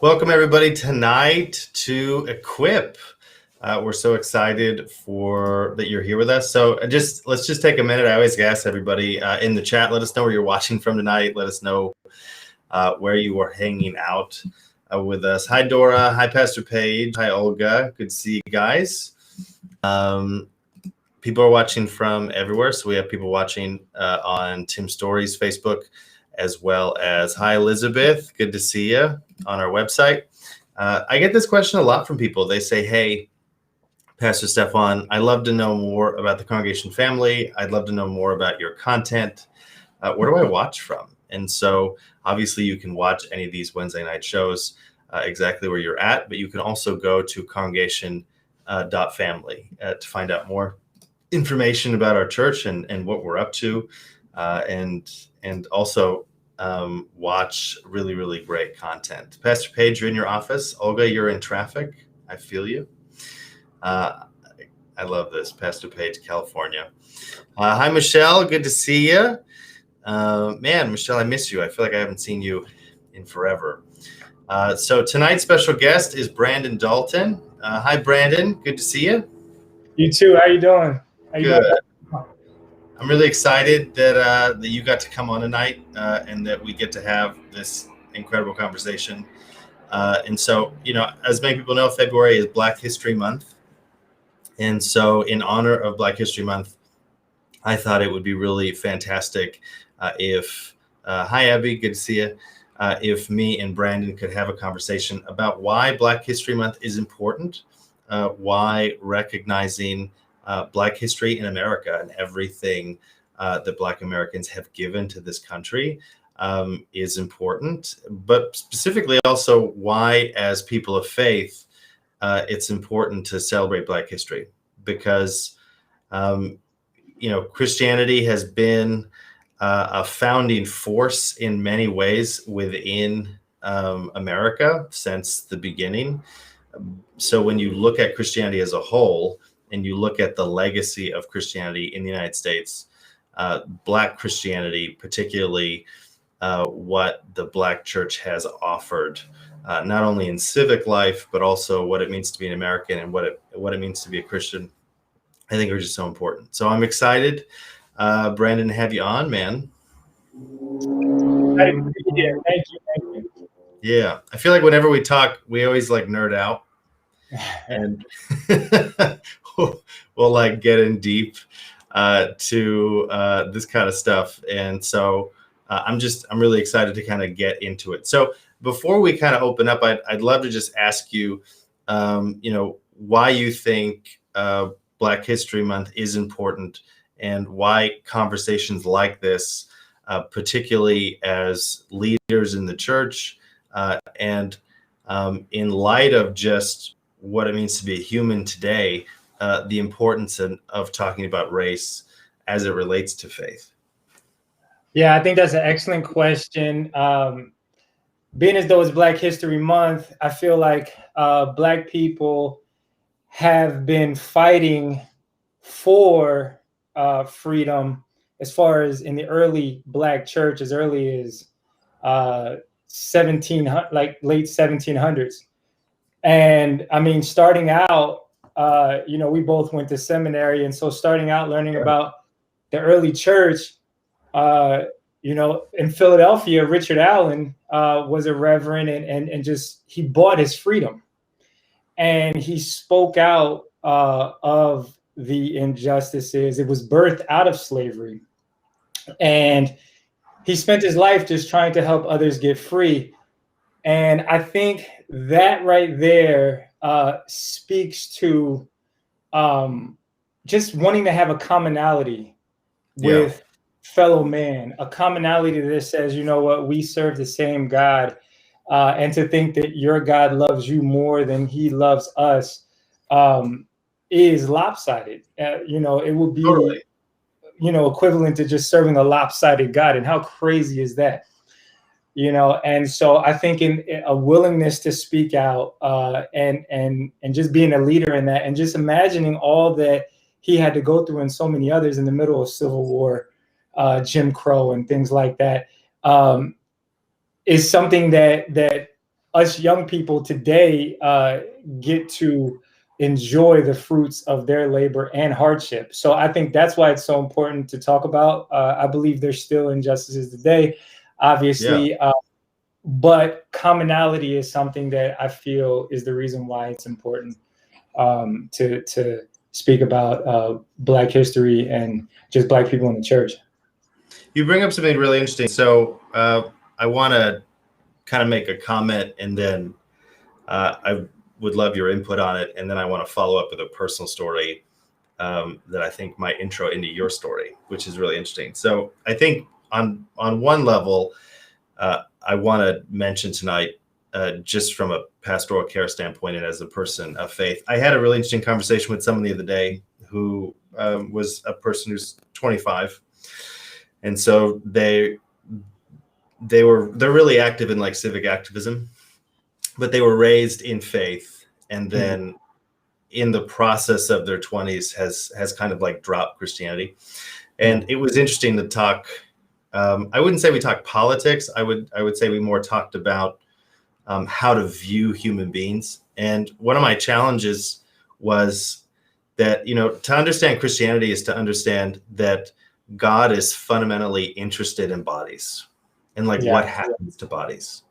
Welcome everybody tonight to Equip. We're so excited that you're here with us. So let's just take a minute. I always ask everybody in the chat, let us know where you're watching from tonight. Let us know where you are hanging out with us. Hi, Dora. Hi, Pastor Paige. Hi, Olga. Good to see you guys. People are watching from everywhere. So we have people watching on Tim Story's Facebook, as well as hi, Elizabeth. Good to see you on our website. I get this question a lot from people. They say, hey, Pastor Stefan, I'd love to know more about the Congregation.Family. I'd love to know more about your content. Where do I watch from? And so obviously you can watch any of these Wednesday night shows exactly where you're at, but you can also go to Congregation.Family to find out more information about our church and what we're up to, and also watch really, really great content. Pastor Paige, you're in your office. Olga, you're in traffic. I feel you. I love this. Pastor Paige, California. Hi, Michelle. Good to see you. Man, Michelle, I miss you. I feel like I haven't seen you in forever. So tonight's special guest is Brandon Dalton. Hi, Brandon. Good to see you. You too. How you doing? Good. I'm really excited that you got to come on tonight and that we get to have this incredible conversation. And so, as many people know, February is Black History Month. And so in honor of Black History Month, I thought it would be really fantastic if, hi, Abby, good to see you, if me and Brandon could have a conversation about why Black History Month is important, why recognizing Black history in America and everything that Black Americans have given to this country is important, but specifically also why, as people of faith, it's important to celebrate Black history, because Christianity has been a founding force in many ways within America since the beginning. So when you look at Christianity as a whole, and you look at the legacy of Christianity in the United States, Black Christianity, particularly what the Black church has offered, not only in civic life, but also what it means to be an American and what it means to be a Christian, I think are just so important. So I'm excited, Brandon, to have you on, man. Thank you. Yeah, I feel like whenever we talk, we always nerd out. And we'll get in deep to this kind of stuff. And so I'm really excited to kind of get into it. So before we kind of open up, I'd love to just ask you, why you think Black History Month is important and why conversations like this, particularly as leaders in the church and in light of just what it means to be a human today, the importance of talking about race as it relates to faith. Yeah, I think that's an excellent question. Being as though it's Black History Month, I feel like Black people have been fighting for freedom as far as in the early Black church, as early as late 1700s. And I mean, starting out, we both went to seminary. And so starting out learning about the early church, in Philadelphia, Richard Allen was a reverend and he bought his freedom. And he spoke out of the injustices. It was birthed out of slavery. And he spent his life just trying to help others get free. And I think that right there speaks to just wanting to have a commonality with fellow man, a commonality that says, you know what, we serve the same God, and to think that your God loves you more than he loves us is lopsided. It would be, totally, equivalent to just serving a lopsided God. And how crazy is that? And so I think in a willingness to speak out and just being a leader in that, and just imagining all that he had to go through and so many others in the middle of Civil War, Jim Crow and things like that, is something that us young people today get to enjoy the fruits of their labor and hardship. So I think that's why it's so important to talk about. I believe there's still injustices today, obviously, but commonality is something that I feel is the reason why it's important to speak about Black history and just Black people in the church. You bring up something really interesting. So I want to kind of make a comment, and then I would love your input on it. And then I want to follow up with a personal story that I think might intro into your story, which is really interesting. So I think on one level, I want to mention tonight, just from a pastoral care standpoint and as a person of faith, I had a really interesting conversation with someone the other day who was a person who's 25. And so they're really active in like civic activism, but they were raised in faith, and then in the process of their 20s has kind of like dropped Christianity. And it was interesting to talk. I wouldn't say we talked politics. I would say we more talked about how to view human beings. And one of my challenges was that, to understand Christianity is to understand that God is fundamentally interested in bodies and what happens to bodies.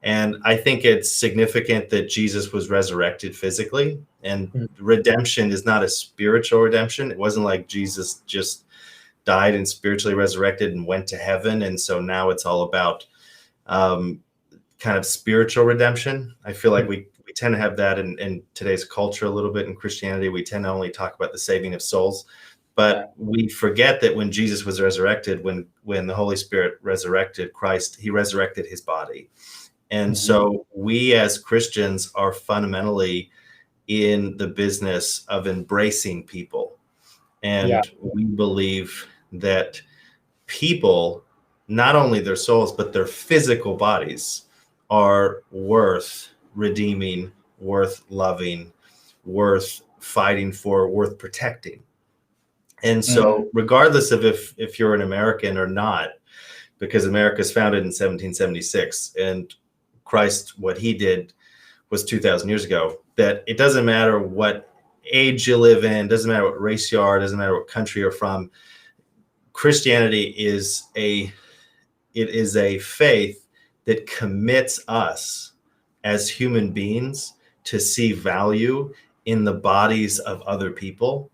And I think it's significant that Jesus was resurrected physically, and redemption is not a spiritual redemption. It wasn't like Jesus just died and spiritually resurrected and went to heaven. And so now it's all about kind of spiritual redemption. I feel like we tend to have that in today's culture a little bit. In Christianity, we tend to only talk about the saving of souls. But we forget that when Jesus was resurrected, when the Holy Spirit resurrected Christ, he resurrected his body. And so we as Christians are fundamentally in the business of embracing people. And we believe that people, not only their souls, but their physical bodies, are worth redeeming, worth loving, worth fighting for, worth protecting. And so regardless of if you're an American or not, because America is founded in 1776 and Christ, what he did was 2,000 years ago, that it doesn't matter what age you live in, doesn't matter what race you are, doesn't matter what country you're from. Christianity is a faith that commits us as human beings to see value in the bodies of other people,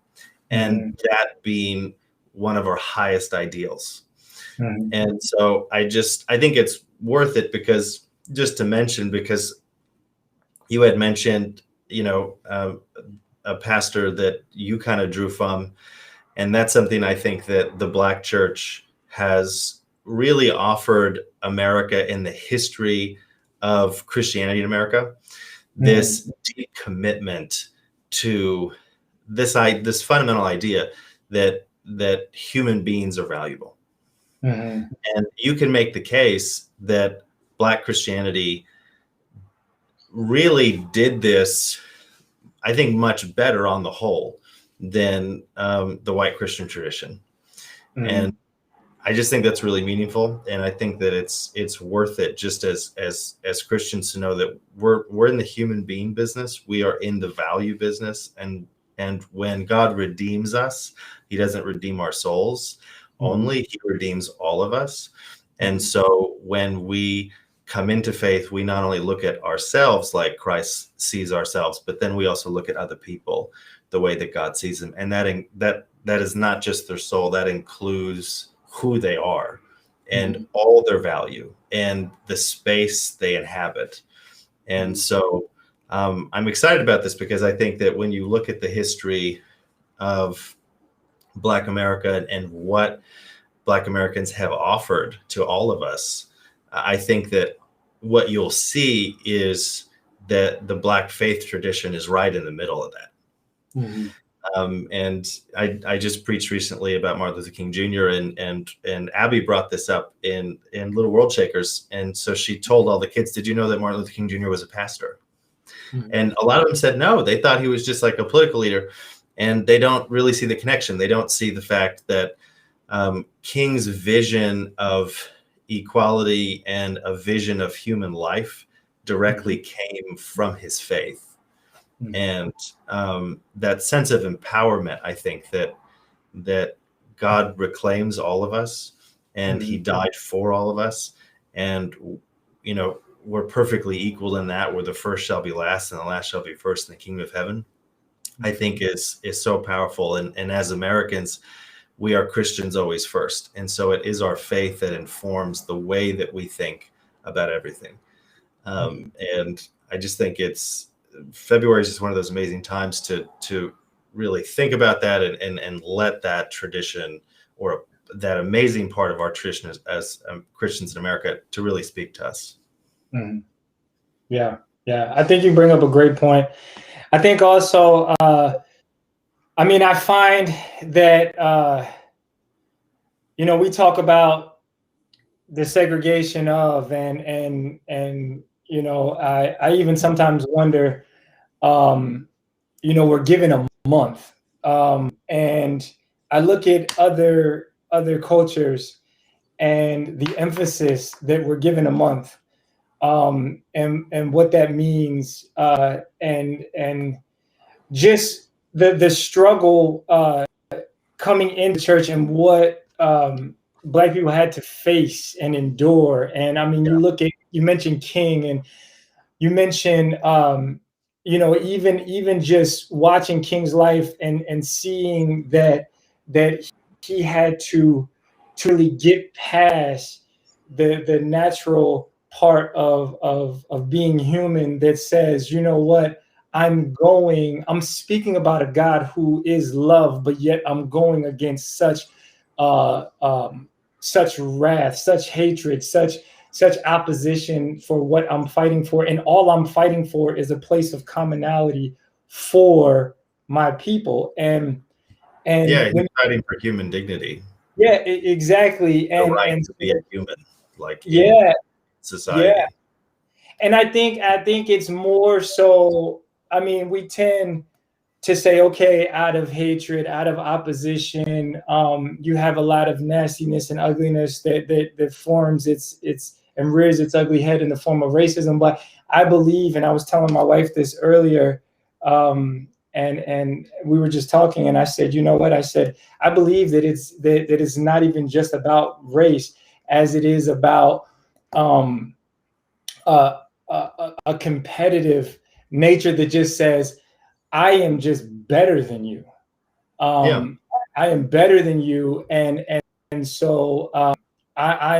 and that being one of our highest ideals. And so I think it's worth it, because just to mention, because you had mentioned, a pastor that you kind of drew from, and that's something I think that the Black church has really offered America in the history of Christianity in America, this deep commitment to this fundamental idea that human beings are valuable. And you can make the case that Black Christianity really did this, I think, much better on the whole than the white Christian tradition. And I just think that's really meaningful. And I think that it's worth it, just as Christians, to know that we're in the human being business. We are in the value business. And when God redeems us, he doesn't redeem our souls only, he redeems all of us. And so when we come into faith, we not only look at ourselves like Christ sees ourselves, but then we also look at other people the way that God sees them. And that is not just their soul, that includes who they are and all their value and the space they inhabit. And so I'm excited about this, because I think that when you look at the history of Black America and what Black Americans have offered to all of us, I think that what you'll see is that the Black faith tradition is right in the middle of that. And I just preached recently about Martin Luther King Jr. and Abby brought this up in Little World Shakers. And so she told all the kids, "Did you know that Martin Luther King Jr. was a pastor?" And a lot of them said no. They thought he was just like a political leader, and they don't really see the connection. They don't see the fact that King's vision of equality and a vision of human life directly came from his faith. Mm-hmm. And that sense of empowerment, I think that God reclaims all of us, and he died for all of us. And, we're perfectly equal in that, where the first shall be last and the last shall be first in the kingdom of heaven, I think is so powerful. And as Americans, we are Christians always first. And so it is our faith that informs the way that we think about everything. And I just think February is just one of those amazing times to really think about that and let that tradition, or that amazing part of our tradition as Christians in America, to really speak to us. Mm-hmm. Yeah. I think you bring up a great point. I think also, I find that, we talk about the segregation of, and I even sometimes wonder, we're given a month, and I look at other cultures and the emphasis that we're given a month, and what that means, and just the struggle coming into church, and what Black people had to face and endure. And you mentioned King, and you mentioned even just watching King's life, and seeing that he had to really get past the natural part of being human, that says, you know what, I'm speaking about a God who is love, but yet I'm going against such wrath, such hatred, such opposition for what I'm fighting for. And all I'm fighting for is a place of commonality for my people. And Yeah, when, he's fighting for human dignity. yeah, exactly. The right to be a human, yeah, in society. And I think it's more so, we tend to say, okay, out of hatred, out of opposition, you have a lot of nastiness and ugliness that forms its and rears its ugly head in the form of racism. But I believe, and I was telling my wife this earlier, and we were just talking, and I said, you know what? I said, I believe that it's not even just about race, as it is about a competitive nature that just says, I am just better than you. I am better than you, and so I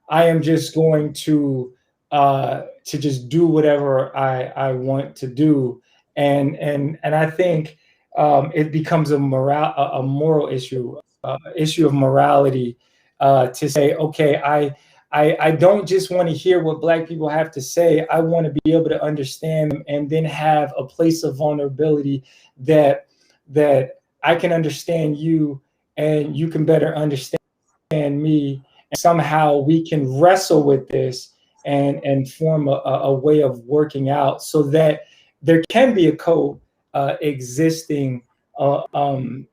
am just going to just do whatever I want to do, and I think it becomes a moral issue, issue of morality, to say, okay, I don't just want to hear what Black people have to say. I want to be able to understand them, and then have a place of vulnerability that I can understand you, and you can better understand me, and somehow we can wrestle with this, and form a way of working out, so that there can be a existing in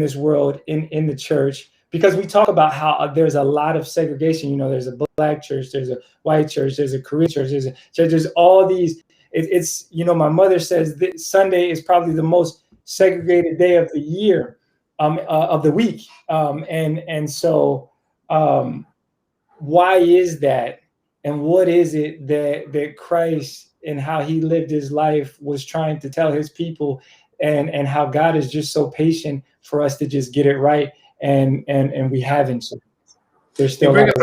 this world, in the church. Because we talk about how there's a lot of segregation. There's a Black church, there's a white church, there's a Korean church, there's all these. It's my mother says that Sunday is probably the most segregated day of the year, of the week, and so why is that, and what is it that Christ, and how he lived his life, was trying to tell his people, and how God is just so patient for us to just get it right, and we haven't. So there's still you bring up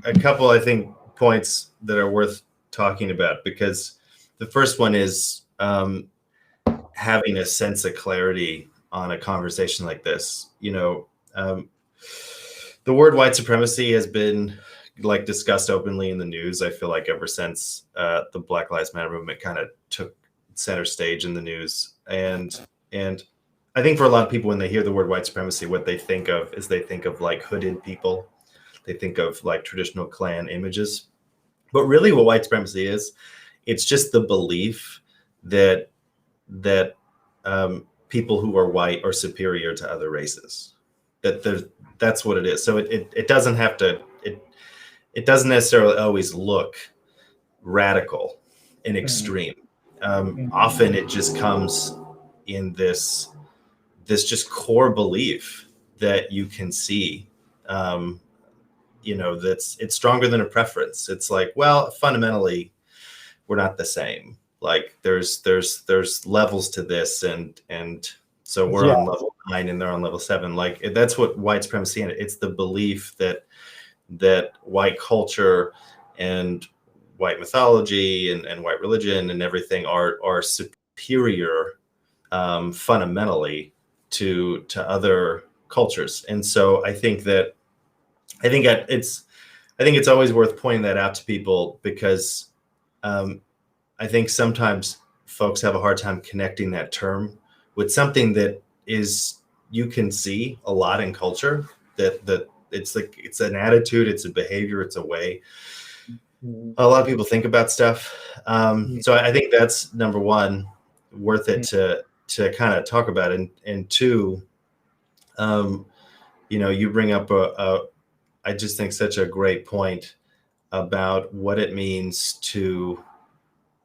a couple, I think, points that are worth talking about, because the first one is having a sense of clarity on a conversation like this. The word white supremacy has been discussed openly in the news, I feel like, ever since the Black Lives Matter movement kind of took center stage in the news. And I think for a lot of people, when they hear the word white supremacy, what they think of is hooded people. They think of traditional Klan images. But really what white supremacy is, it's just the belief that people who are white are superior to other races. That's what it is. So it doesn't have to, it doesn't necessarily always look radical and extreme. Often it just comes in this just core belief that you can see, it's stronger than a preference. It's like, well, fundamentally, we're not the same. Like there's levels to this, and so we're on level 9 and they're on level 7. Like that's what white supremacy is. It's the belief that white culture and white mythology and white religion and everything are superior fundamentally to other cultures. And so I think it's always worth pointing that out to people, because I think sometimes folks have a hard time connecting that term with something that is, you can see a lot in culture, that it's like, it's an attitude, it's a behavior, it's a way a lot of people think about stuff. So I think that's number one, worth it to kind of talk about. And two, you bring up I just think such a great point about what it means to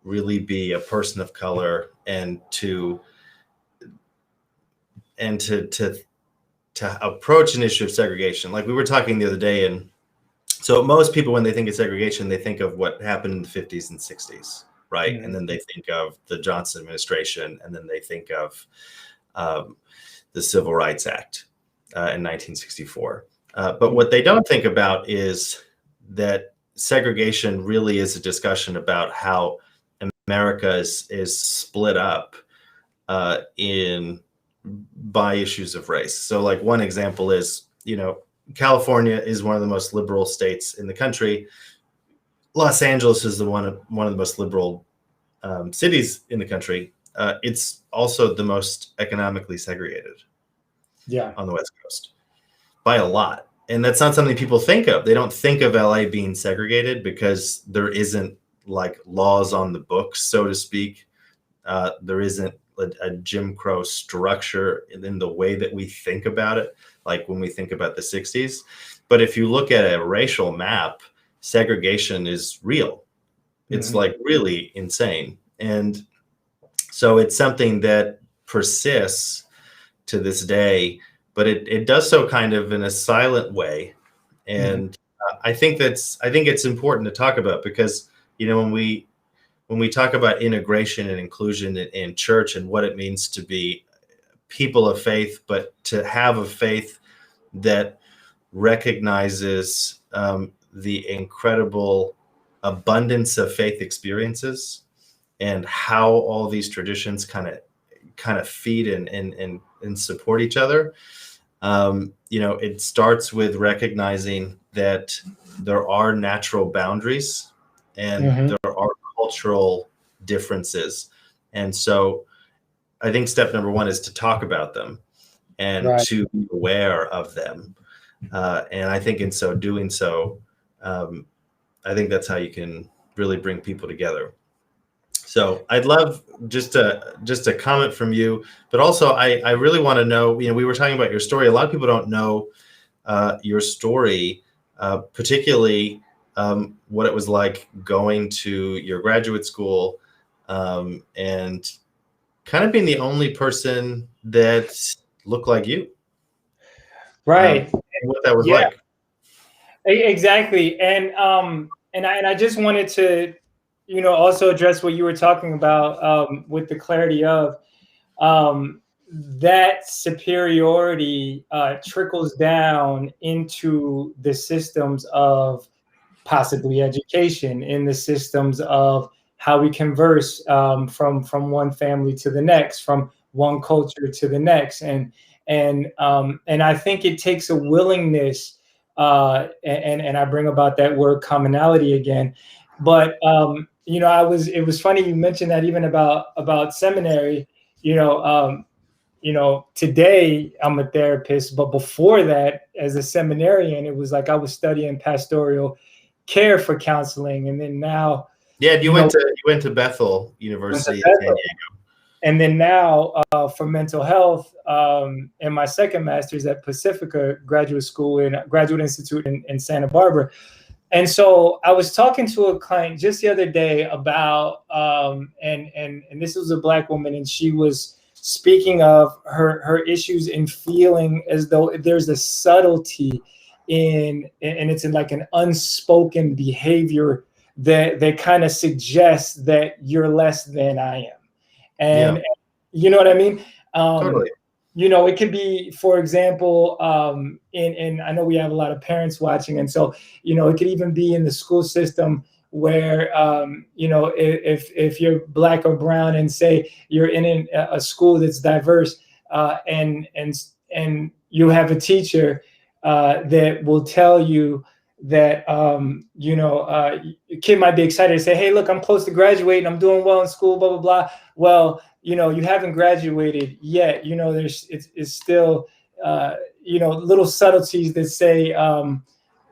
really be a person of color, and to approach an issue of segregation. Like we were talking the other day, and so most people, when they think of segregation, they think of what happened in the 50s and 60s, right? And then they think of the Johnson administration, and then they think of the Civil Rights Act in 1964. But what they don't think about is that segregation really is a discussion about how America is split up by issues of race. So like one example is, California is one of the most liberal states in the country. Los Angeles is one of the most liberal cities in the country. It's also the most economically segregated on the West Coast by a lot. And that's not something people think of. They don't think of LA being segregated because there isn't like laws on the books, so to speak. There isn't a Jim Crow structure in the way that we think about it, like when we think about the 60s. But if you look at a racial map, segregation is real. It's like really insane. And so it's something that persists to this day, but it does so kind of in a silent way. And I think it's important to talk about, because, when we talk about integration and inclusion in church and what it means to be people of faith, but to have a faith that recognizes the incredible abundance of faith experiences and how all these traditions kind of feed and support each other. It starts with recognizing that there are natural boundaries and there are cultural differences. And so I think step number one is to talk about them and to be aware of them. And I think in so doing so, I think that's how you can really bring people together. So I'd love just a comment from you, but also I really want to know, we were talking about your story. A lot of people don't know your story, particularly what it was like going to your graduate school and kind of being the only person that looked like you. Right. What that was like. Exactly. And I just wanted to, also address what you were talking about with the clarity of that superiority trickles down into the systems of possibly education, in the systems of how we converse from one family to the next, from one culture to the next. And I think it takes a willingness, and I bring about that word commonality again. But it was funny you mentioned that even about seminary. Today I'm a therapist, but before that, as a seminarian, it was like I was studying pastoral care for counseling, and then now. Yeah, you went to Bethel University in San Diego. And then now for mental health, and my second master's at Pacifica Graduate School and Graduate Institute in Santa Barbara. And so I was talking to a client just the other day about, and this was a Black woman, and she was speaking of her issues in feeling as though there's a subtlety and it's in like an unspoken behavior that kind of suggests that you're less than I am. And you know what I mean? Totally. You know, it could be, for example, and I know we have a lot of parents watching, and so, you know, it could even be in the school system where, you know, if you're Black or brown and say you're in a school that's diverse, and you have a teacher that will tell you that, you know, a kid might be excited to say, hey, look, I'm close to graduating, I'm doing well in school, blah, blah, blah. Well, you know, you haven't graduated yet. You know, it's still, you know, little subtleties that say,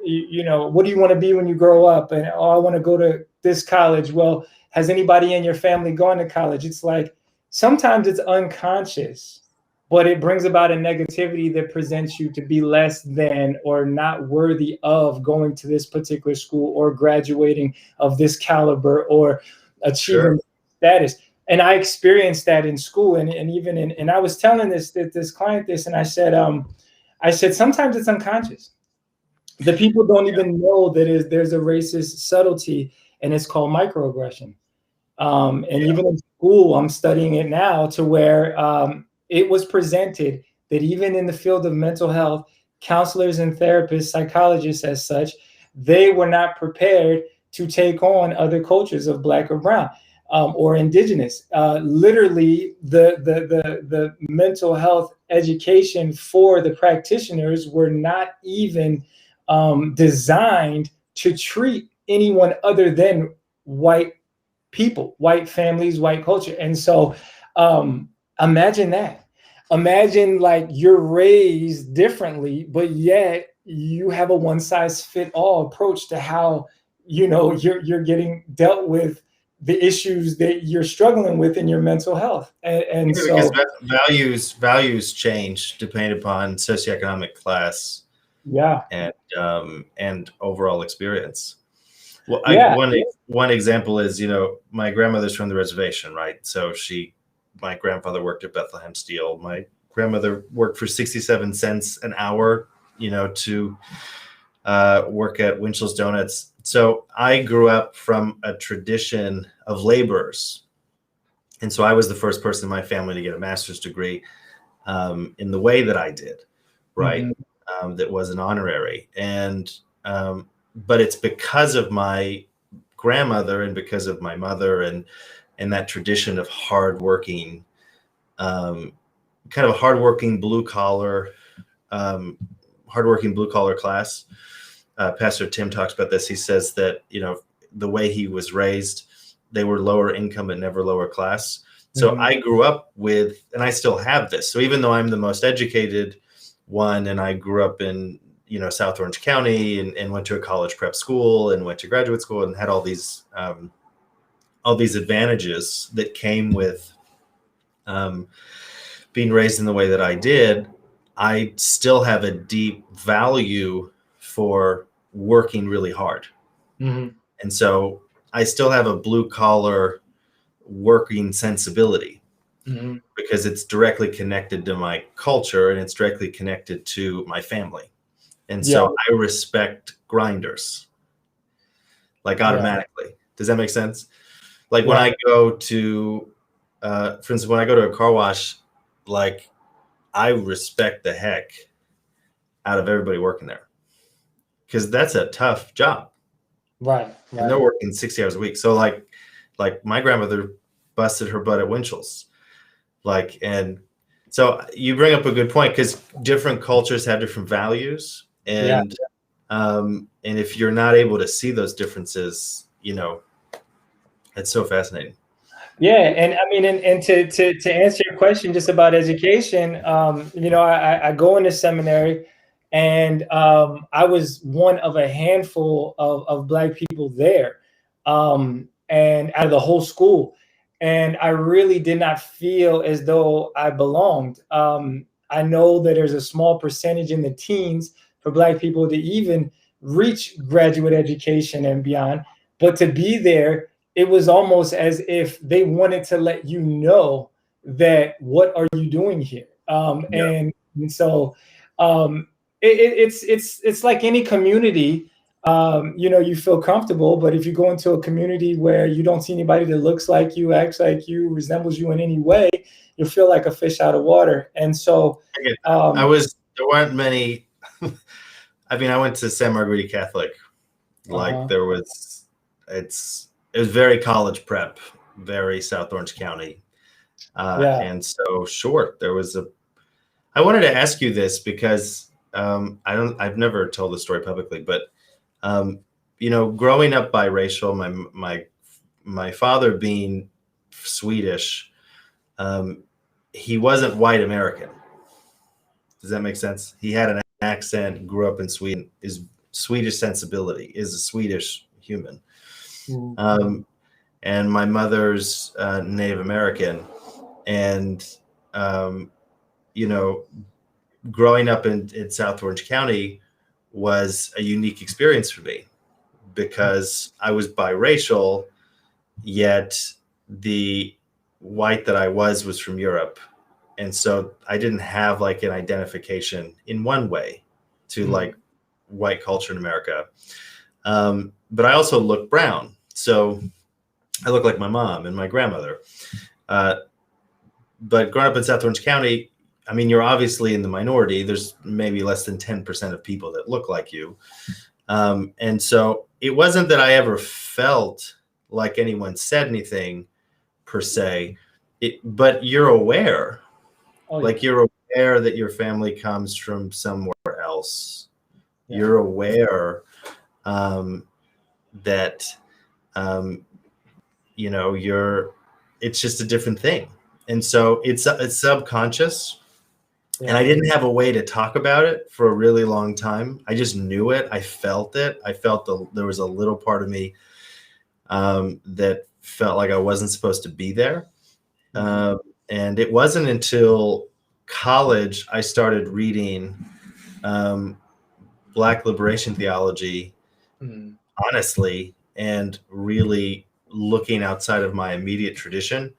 you know, what do you want to be when you grow up? And, oh, I want to go to this college. Well, has anybody in your family gone to college? It's like, sometimes it's unconscious, but it brings about a negativity that presents you to be less than or not worthy of going to this particular school or graduating of this caliber or achieving status. And I experienced that in school, and even and I was telling this client this, and I said sometimes it's unconscious. The people don't even know that there's a racist subtlety, and it's called microaggression. And even in school, I'm studying it now to where it was presented that even in the field of mental health, counselors and therapists, psychologists as such, they were not prepared to take on other cultures of Black or brown. Or indigenous. Literally, the mental health education for the practitioners were not even designed to treat anyone other than white people, white families, white culture. And so imagine that. Imagine like you're raised differently, but yet you have a one-size-fit-all approach to how, you know, you're getting dealt with the issues that you're struggling with in your mental health. And so values change depending upon socioeconomic class, and overall experience. Well, one example is, you know, my grandmother's from the reservation, right? So my grandfather worked at Bethlehem Steel. My grandmother worked for 67 cents an hour, you know, to work at Winchell's Donuts. So I grew up from a tradition of laborers. And so I was the first person in my family to get a master's degree in the way that I did, right? Mm-hmm. That was an honorary. And but it's because of my grandmother and because of my mother and that tradition of hardworking, kind of a hardworking blue collar class. Pastor Tim talks about this. He says that, you know, the way he was raised, they were lower income but never lower class. So I grew up with, and I still have this. So even though I'm the most educated one, and I grew up in, you know, South Orange County and went to a college prep school and went to graduate school and had all these advantages that came with being raised in the way that I did, I still have a deep value for working really hard. Mm-hmm. And so I still have a blue collar working sensibility, mm-hmm. because it's directly connected to my culture and it's directly connected to my family. And so I respect grinders, like automatically. Yeah. Does that make sense? Like when I go to, for instance, when I go to a car wash, like I respect the heck out of everybody working there, because that's a tough job. Right. And they're working 60 hours a week. So like my grandmother busted her butt at Winchell's. Like, and so you bring up a good point, because different cultures have different values. And and if you're not able to see those differences, you know, it's so fascinating. Yeah, and I mean, and to answer your question just about education, you know, I go into seminary, and I was one of a handful of Black people there, and out of the whole school, and I really did not feel as though I belonged. I know that there's a small percentage in the teens for Black people to even reach graduate education and beyond. But to be there, it was almost as if they wanted to let you know that what are you doing here? And so it's like any community. You feel comfortable, but if you go into a community where you don't see anybody that looks like you, acts like you, resembles you in any way, you feel like a fish out of water. And so there weren't many. I mean, I went to San Margarita Catholic. Like it was very college prep, very South Orange County. And so sure, I wanted to ask you this because I've never told the story publicly, but growing up biracial, my father being Swedish, he wasn't white American. Does that make sense? He had an accent, grew up in Sweden, is Swedish sensibility, is a Swedish human. And my mother's Native American. And, growing up in South Orange County was a unique experience for me because I was biracial, yet the white that I was from Europe. And so I didn't have like an identification in one way to like white culture in America. But I also look brown. So I look like my mom and my grandmother. But growing up in South Orange County, I mean, you're obviously in the minority. There's maybe less than 10% of people that look like you. And so it wasn't that I ever felt like anyone said anything per se, but you're aware. Like you're aware that your family comes from somewhere else. Yeah. You're aware that, it's just a different thing. And so it's subconscious. Yeah. And I didn't have a way to talk about it for a really long time. I just knew it. I felt it. I felt there was a little part of me that felt like I wasn't supposed to be there. And it wasn't until college I started reading Black liberation theology, honestly, and really looking outside of my immediate tradition,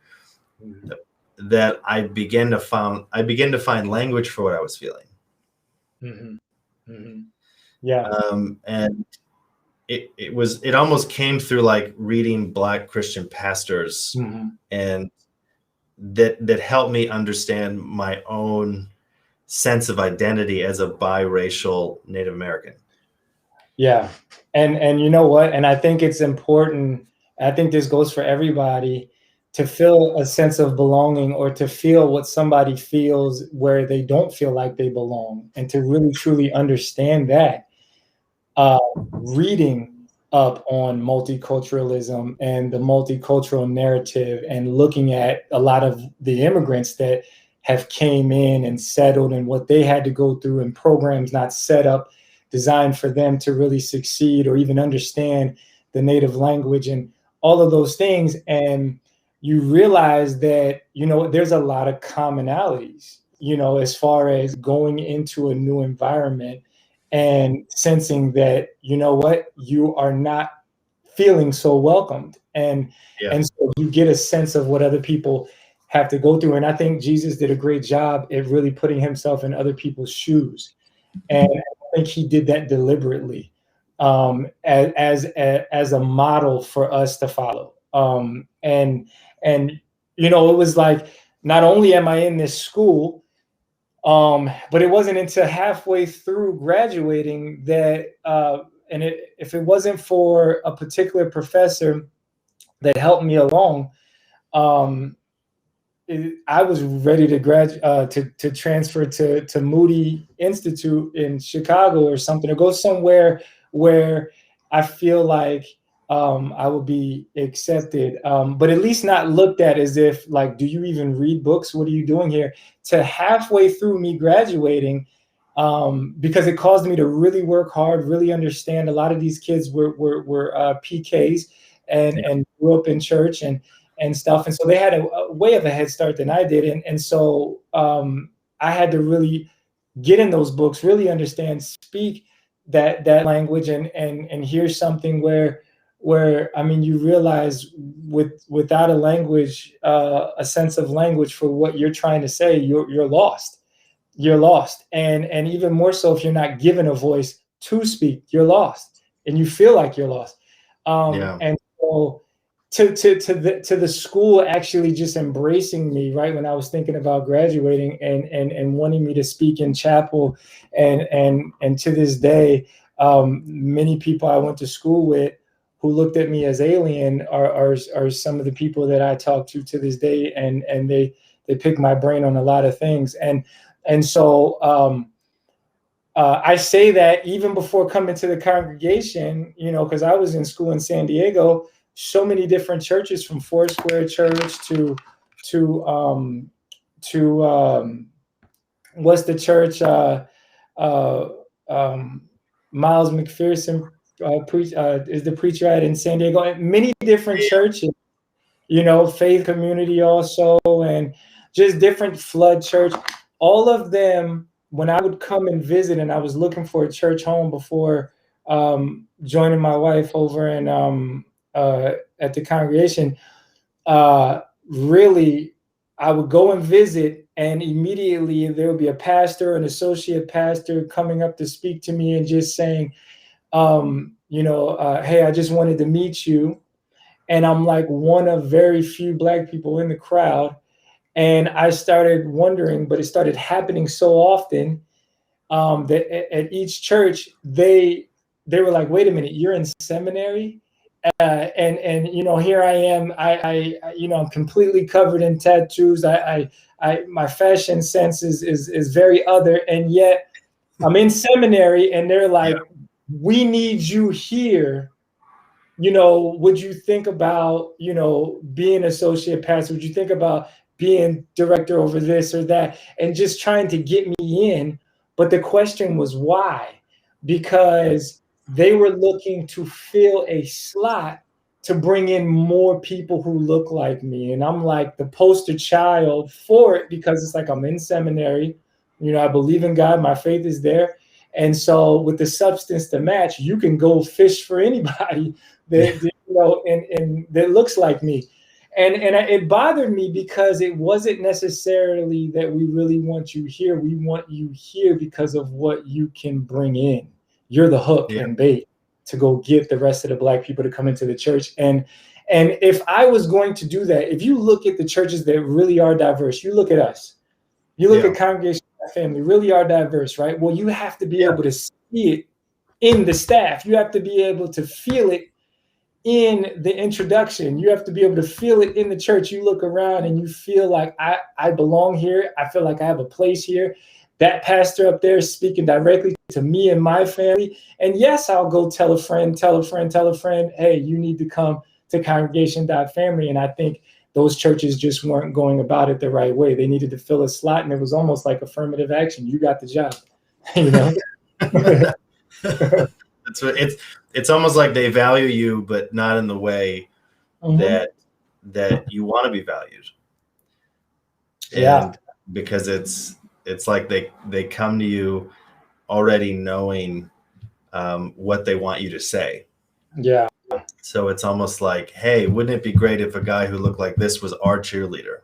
that I began to find language for what I was feeling. Yeah. And it almost came through like reading Black Christian pastors, and that helped me understand my own sense of identity as a biracial Native American. Yeah. And you know what? And I think it's important. I think this goes for everybody, to feel a sense of belonging, or to feel what somebody feels where they don't feel like they belong, and to really truly understand that. Reading up on multiculturalism and the multicultural narrative, and looking at a lot of the immigrants that have came in and settled, and what they had to go through, and programs not set up, designed for them to really succeed or even understand the native language and all of those things. And you realize that, there's a lot of commonalities, as far as going into a new environment and sensing that, you are not feeling so welcomed. And so you get a sense of what other people have to go through. And I think Jesus did a great job at really putting himself in other people's shoes. And I think he did that deliberately, as a model for us to follow. And it was like, not only am I in this school, but it wasn't until halfway through graduating that, if it wasn't for a particular professor that helped me along, I was ready to to transfer to Moody Institute in Chicago or something, or go somewhere where I feel like I would be accepted, but at least not looked at as if like, do you even read books? What are you doing here? To halfway through me graduating, because it caused me to really work hard, really understand. A lot of these kids were PKs and grew up in church and stuff, and so they had a way of a head start than I did, and so I had to really get in those books, really understand, speak that language and hear something where I mean, you realize without a language, a sense of language for what you're trying to say, you're lost. You're lost. And even more so if you're not given a voice to speak, you're lost, and you feel like you're lost. And so to the school actually just embracing me right when I was thinking about graduating and wanting me to speak in chapel, and to this day, many people I went to school with who looked at me as alien are some of the people that I talk to this day, and they pick my brain on a lot of things. And so I say that even before coming to the congregation, because I was in school in San Diego, so many different churches, from Foursquare Church to what's the church? Miles McPherson is the preacher at in San Diego, and many different churches. Faith Community also, and just different flood church. All of them, when I would come and visit, and I was looking for a church home before joining my wife over in at the congregation, really, I would go and visit, and immediately there would be a pastor, an associate pastor coming up to speak to me and just saying, hey, I just wanted to meet you. And I'm like one of very few Black people in the crowd. And I started wondering, but it started happening so often that at each church, they were like, wait a minute, you're in seminary? And here I am, I'm completely covered in tattoos. My fashion sense is very other. And yet I'm in seminary, and they're like, we need you here. Would you think about, being associate pastor? Would you think about being director over this or that? And just trying to get me in. But the question was why? Because they were looking to fill a slot to bring in more people who look like me. And I'm like the poster child for it, because it's like, I'm in seminary, I believe in God, my faith is there. And so with the substance to match, you can go fish for anybody that and that looks like me. And it bothered me, because it wasn't necessarily that we really want you here. We want you here because of what you can bring in. You're the hook and bait to go get the rest of the Black people to come into the church. And if I was going to do that, if you look at the churches that really are diverse, you look at us, you look at Congregation.Family, really are diverse, right? Well, you have to be able to see it in the staff. You have to be able to feel it in the introduction. You have to be able to feel it in the church. You look around and you feel like I belong here. I feel like I have a place here. That pastor up there is speaking directly to me and my family. And yes, I'll go tell a friend, hey, you need to come to Congregation.Family. And I think those churches just weren't going about it the right way. They needed to fill a slot, and it was almost like affirmative action. You got the job, That's what it's almost like they value you, but not in the way that you want to be valued. And because it's like they come to you already knowing what they want you to say. Yeah. So it's almost like, hey, wouldn't it be great if a guy who looked like this was our cheerleader?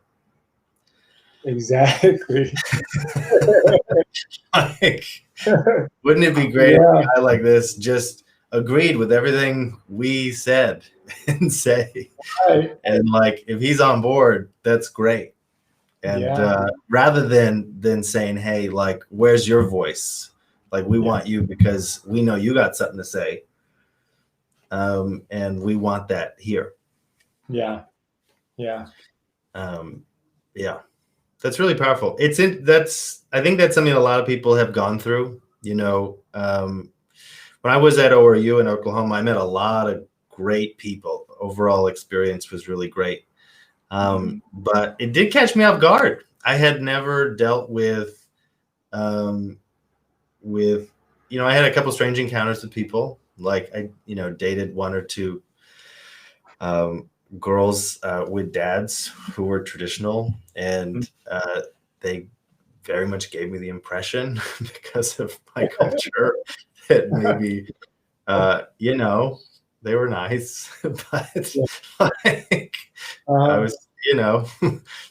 Exactly. Like, wouldn't it be great if a guy like this just agreed with everything we said and say? Right. And like, if he's on board, that's great. And rather than saying, hey, like, where's your voice? Like, we want you because we know you got something to say. And we want that here. Yeah. That's really powerful. I think that's something a lot of people have gone through. When I was at ORU in Oklahoma, I met a lot of great people. Overall experience was really great. But it did catch me off guard. I had never dealt with, I had a couple strange encounters with people. Like I, dated one or two girls with dads who were traditional, and they very much gave me the impression because of my culture that maybe, they were nice, but like, I was,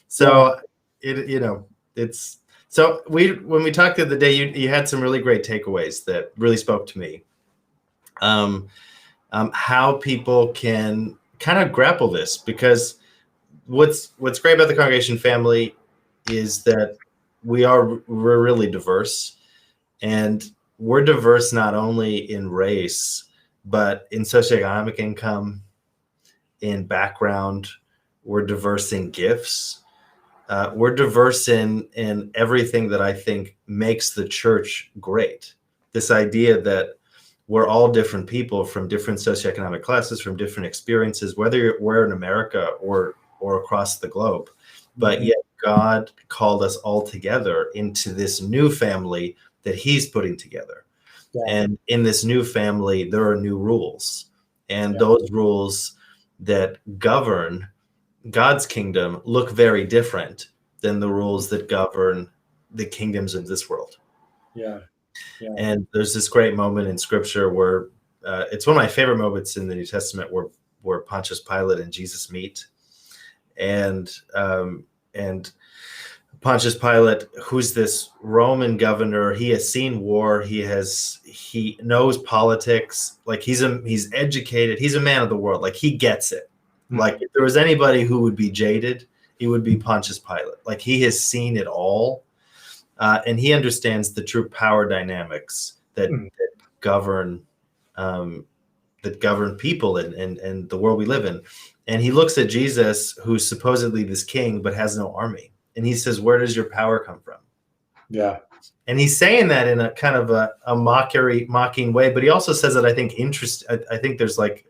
so it's, so when we talked the other day, you had some really great takeaways that really spoke to me. How people can kind of grapple this, because what's great about the Congregation Family is that we're really diverse, and we're diverse not only in race, but in socioeconomic income, in background. We're diverse in gifts. We're diverse in everything that I think makes the church great. This idea that we're all different people from different socioeconomic classes, from different experiences, whether we're in America or across the globe. But yet God called us all together into this new family that he's putting together. Yeah. And in this new family, there are new rules. And those rules that govern God's kingdom look very different than the rules that govern the kingdoms of this world. Yeah. Yeah. And there's this great moment in Scripture where it's one of my favorite moments in the New Testament where Pontius Pilate and Jesus meet, and Pontius Pilate, who's this Roman governor, he has seen war, he knows politics, like he's educated, he's a man of the world, like he gets it. Mm-hmm. Like if there was anybody who would be jaded, he would be Pontius Pilate. Like he has seen it all. And he understands the true power dynamics that govern people and the world we live in. And he looks at Jesus, who's supposedly this king, but has no army. And he says, "Where does your power come from?" Yeah. And he's saying that in a kind of a mocking way, but he also says that I think I think there's like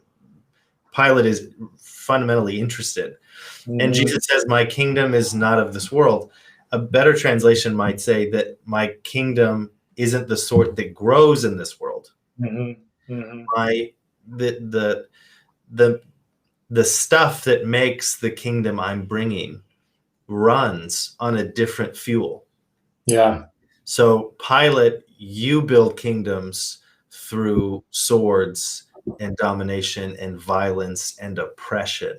Pilate is fundamentally interested. Mm-hmm. And Jesus says, "My kingdom is not of this world." A better translation might say that my kingdom isn't the sort that grows in this world. Mm-hmm. Mm-hmm. The stuff that makes the kingdom I'm bringing runs on a different fuel. Yeah. So Pilate, you build kingdoms through swords and domination and violence and oppression,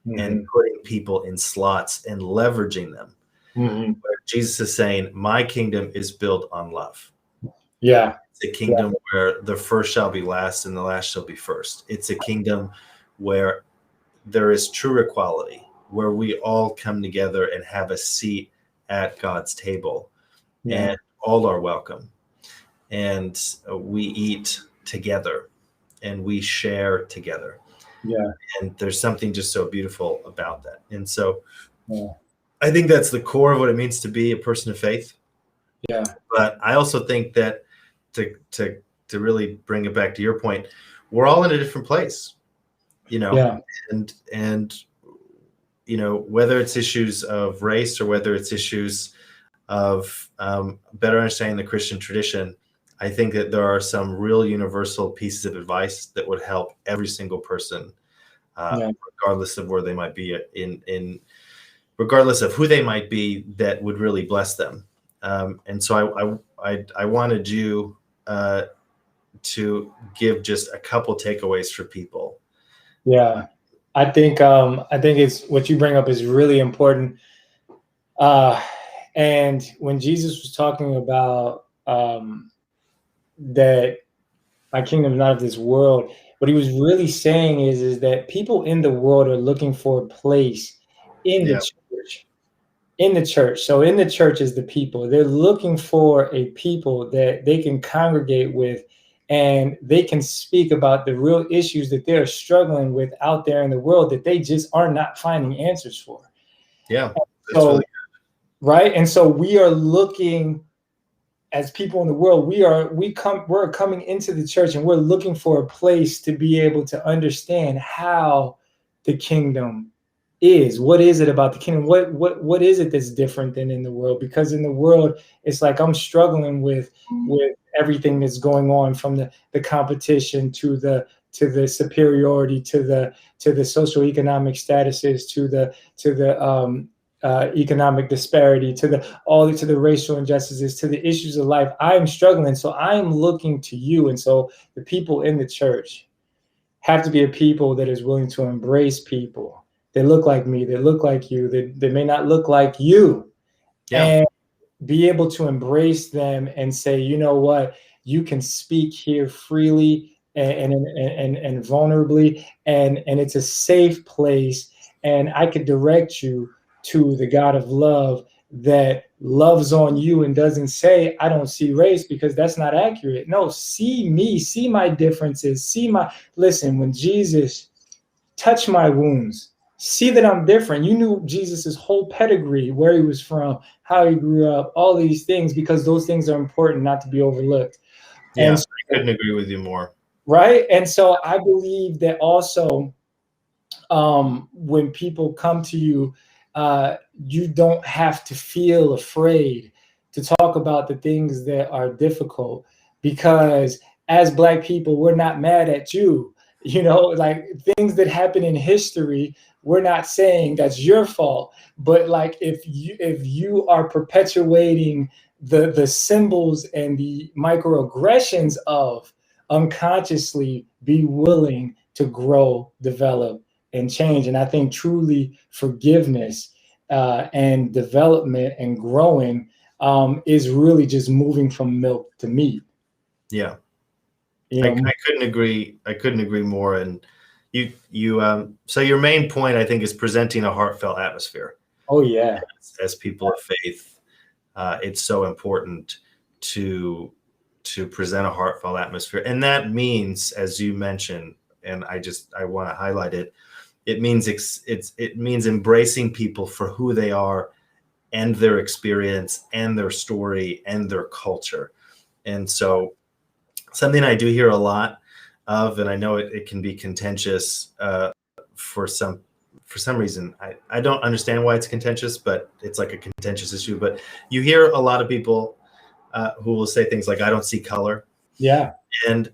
mm-hmm. and putting people in slots and leveraging them. Mm-hmm. Where Jesus is saying, my kingdom is built on love. Yeah. It's a kingdom where the first shall be last and the last shall be first. It's a kingdom where there is true equality, where we all come together and have a seat at God's table, and all are welcome. And we eat together and we share together. Yeah. And there's something just so beautiful about that. And so I think that's the core of what it means to be a person of faith. Yeah. But I also think that to really bring it back to your point, we're all in a different place, and whether it's issues of race or whether it's issues of better understanding the Christian tradition, I think that there are some real universal pieces of advice that would help every single person, regardless of where they might be regardless of who they might be, that would really bless them. And so I wanted you to give just a couple takeaways for people. Yeah, I think it's what you bring up is really important. And when Jesus was talking about that my kingdom is not of this world, what he was really saying is that people in the world are looking for a place in the church. In the church. So in the church is the people. They're looking for a people that they can congregate with, and they can speak about the real issues that they're struggling with out there in the world that they just are not finding answers for. Yeah. So, really good. Right. And so we are looking as people in the world, we're coming into the church and we're looking for a place to be able to understand how the kingdom is. What is it about the kingdom? What is it that's different than in the world? Because in the world, it's like I'm struggling with everything that's going on, from the competition to the superiority to the socioeconomic statuses to the economic disparity, to the racial injustices, to the issues of life. I'm struggling, so I'm looking to you. And so the people in the church have to be a people that is willing to embrace people that look like me, that look like you, that may not look like you, and be able to embrace them and say, you know what, you can speak here freely and vulnerably, and it's a safe place, and I could direct you to the God of love that loves on you and doesn't say, I don't see race, because that's not accurate. No, see me, see my differences, listen, when Jesus touched my wounds, see that I'm different. You knew Jesus's whole pedigree, where he was from, how he grew up, all these things, because those things are important not to be overlooked. Yeah, and so, I couldn't agree with you more. Right. And so I believe that also, when people come to you, you don't have to feel afraid to talk about the things that are difficult, because as Black people, we're not mad at you. You know, like things that happen in history, we're not saying that's your fault. But like if you are perpetuating the symbols and the microaggressions of, unconsciously be willing to grow, develop, and change. And I think truly forgiveness and development and growing is really just moving from milk to meat. Yeah. You know? I couldn't agree more. And so your main point, I think, is presenting a heartfelt atmosphere. Oh yeah. As people of faith, it's so important to present a heartfelt atmosphere, and that means, as you mentioned, and I want to highlight it. It means it means embracing people for who they are, and their experience, and their story, and their culture. And so, something I do hear a lot of, and I know it can be contentious for some reason. I don't understand why it's contentious, but it's like a contentious issue. But you hear a lot of people who will say things like, "I don't see color." Yeah. And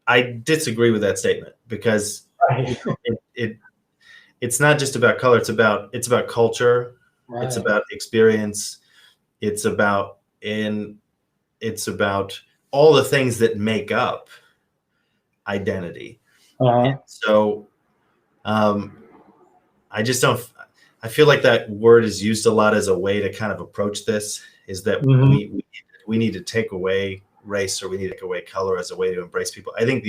I disagree with that statement, because Right. it's not just about color. It's about culture. Right. It's about experience. It's about all the things that make up identity. Uh-huh. So I just don't. I feel like that word is used a lot as a way to kind of approach this. Is that we need to take away race, or we need to take away color as a way to embrace people. I think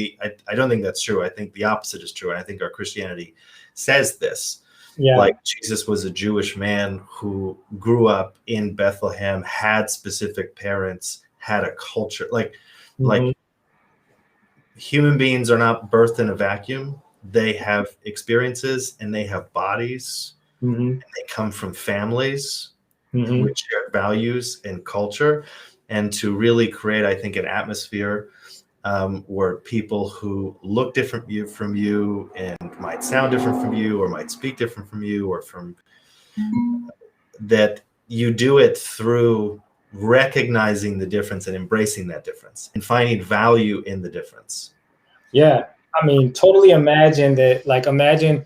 I don't think that's true. I think the opposite is true, and I think our Christianity says this. Yeah. Like Jesus was a Jewish man who grew up in Bethlehem, had specific parents, had a culture. Like human beings are not birthed in a vacuum. They have experiences, and they have bodies, and they come from families with shared values and culture. And to really create, I think, an atmosphere where people who look different from you, and might sound different from you, or might speak different from you, or from that, you do it through recognizing the difference and embracing that difference and finding value in the difference. Yeah. I mean, totally imagine that, like, being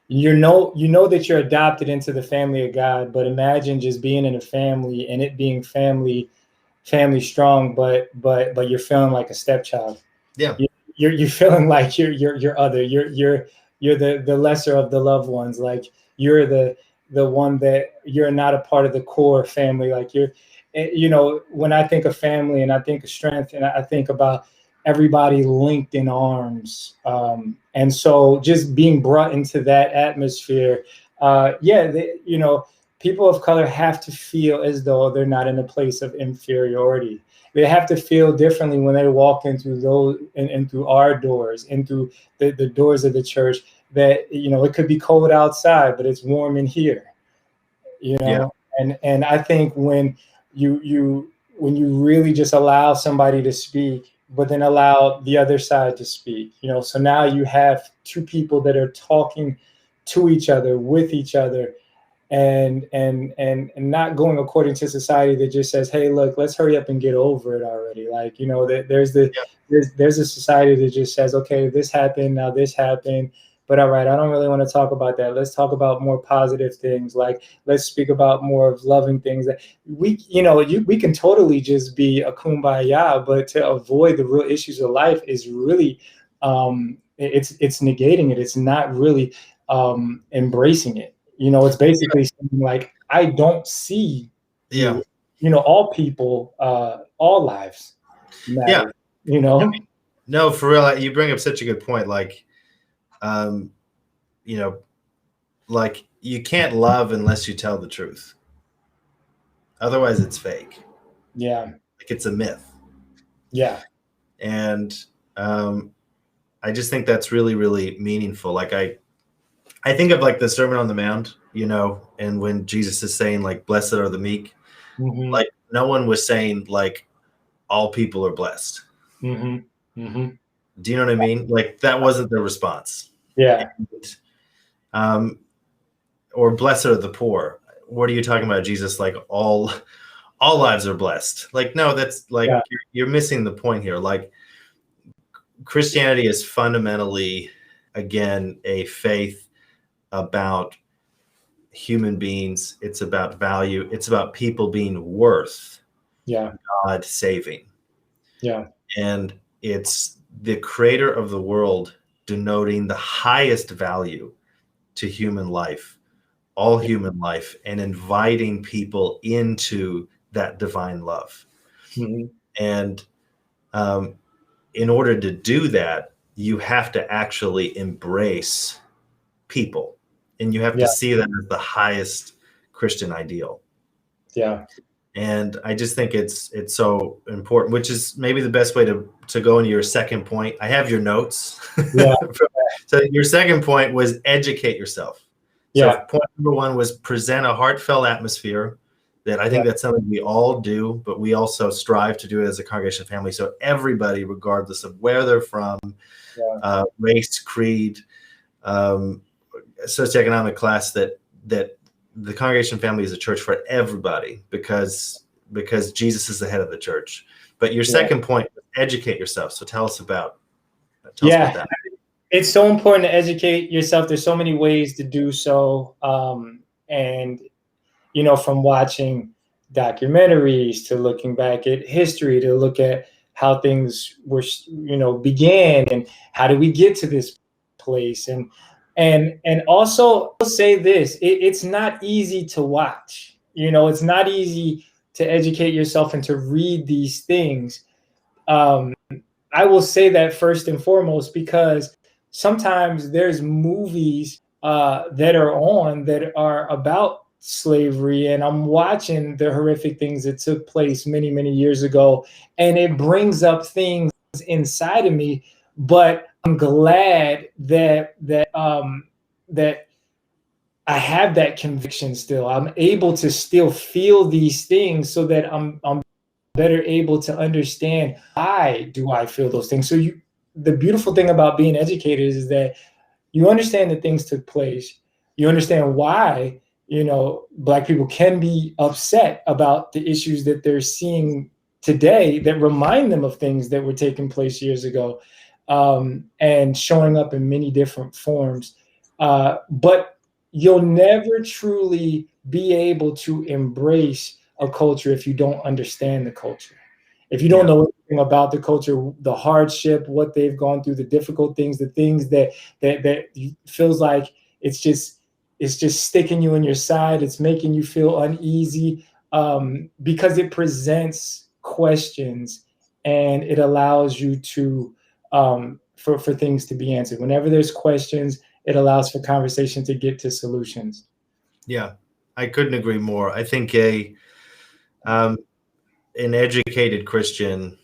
you know that you're adopted into the family of God, but imagine just being in a family and it being family strong, but you're feeling like a stepchild. Yeah. You're feeling like you're other. You're the lesser of the loved ones. Like you're the one that you're not a part of the core family. Like when I think of family and I think of strength, and I think about everybody linked in arms. And so just being brought into that atmosphere, people of color have to feel as though they're not in a place of inferiority. They have to feel differently when they walk into those and through our doors, into the doors of the church, that, it could be cold outside, but it's warm in here, Yeah. And I think when you really just allow somebody to speak, but then allow the other side to speak, so now you have two people that are talking to each other, with each other, and not going according to society that just says, hey, look, let's hurry up and get over it already. Like, there's a society that just says, okay, this happened, now this happened, But all right, I don't really want to talk about that. Let's talk about more positive things. Like, let's speak about more of loving things that we can totally just be a kumbaya, but to avoid the real issues of life is really it's negating it. It's not really embracing it. It's basically saying, like, I don't see you. All people, all lives matter. No, for real. You bring up such a good point. Like, like, you can't love unless you tell the truth. Otherwise, it's fake. Yeah. Like, it's a myth. Yeah. And I just think that's really, really meaningful. Like, I think of, like, the Sermon on the Mount, and when Jesus is saying, like, blessed are the meek, like, no one was saying, like, all people are blessed. Do you know what I mean? Like, that wasn't the response. Yeah. And, or blessed are the poor. What are you talking about, Jesus? Like, all lives are blessed. Like, no, that's like, you're missing the point here. Like, Christianity is fundamentally, again, a faith about human beings. It's about value. It's about people being worth God saving. Yeah. And it's the creator of the world denoting the highest value to human life, all human life, and inviting people into that divine love. And in order to do that, you have to actually embrace people, and you have to see them as the highest Christian ideal. Yeah. And I just think it's so important, which is maybe the best way to go into your second point. I have your notes. Yeah. So your second point was educate yourself. So point number one was present a heartfelt atmosphere. That I think that's something we all do, but we also strive to do it as a congregation family. So everybody, regardless of where they're from, race, creed, socioeconomic class, that the congregation family is a church for everybody because Jesus is the head of the church. But your second point, educate yourself. So tell us about that. It's so important to educate yourself. There's so many ways to do so. And from watching documentaries to looking back at history to look at how things were, began and how did we get to this place. And also I'll say this, it's not easy to watch. It's not easy to educate yourself and to read these things. I will say that first and foremost, because sometimes there's movies that are on that are about slavery, and I'm watching the horrific things that took place many, many years ago, and it brings up things inside of me. But I'm glad that I have that conviction still. I'm able to still feel these things so that I'm better able to understand why do I feel those things. So the beautiful thing about being educated is that you understand that things took place. You understand why, Black people can be upset about the issues that they're seeing today that remind them of things that were taking place years ago, and showing up in many different forms. But you'll never truly be able to embrace a culture if you don't understand the culture. If you don't know anything about the culture, the hardship, what they've gone through, the difficult things, the things that feels like it's just sticking you in your side, it's making you feel uneasy, because it presents questions and it allows you to for things to be answered. Whenever there's questions, it allows for conversation to get to solutions. Yeah, I couldn't agree more. I think an educated Christian,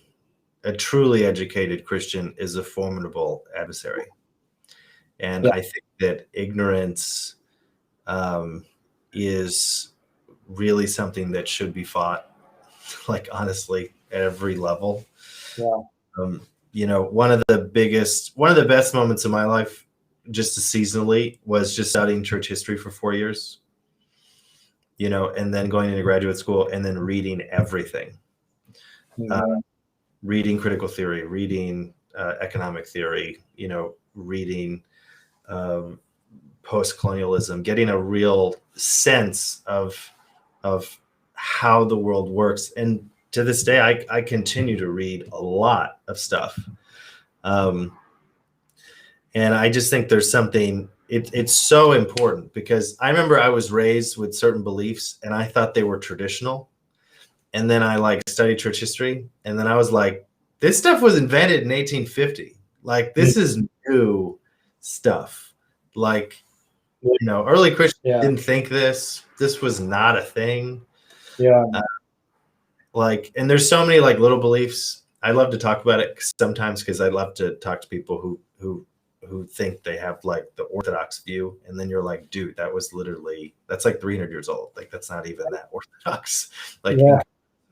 a truly educated Christian, is a formidable adversary. And I think that ignorance is really something that should be fought, like, honestly, at every level. One of the best moments of my life, just seasonally, was just studying church history for 4 years, and then going into graduate school and then reading everything. Reading critical theory, reading economic theory, reading post-colonialism, getting a real sense of how the world works. And to this day, I continue to read a lot of stuff. And I just think there's something, it's so important, because I remember I was raised with certain beliefs and I thought they were traditional. And then I like studied church history. And then I was like, this stuff was invented in 1850. Like, this is new stuff. Like, you know, early Christians didn't think this was not a thing. Yeah. Like, and there's so many like little beliefs. I love to talk about it sometimes, because I love to talk to people who think they have like the orthodox view. And then you're like, dude, that's like 300 years old. Like, that's not even that orthodox. Like,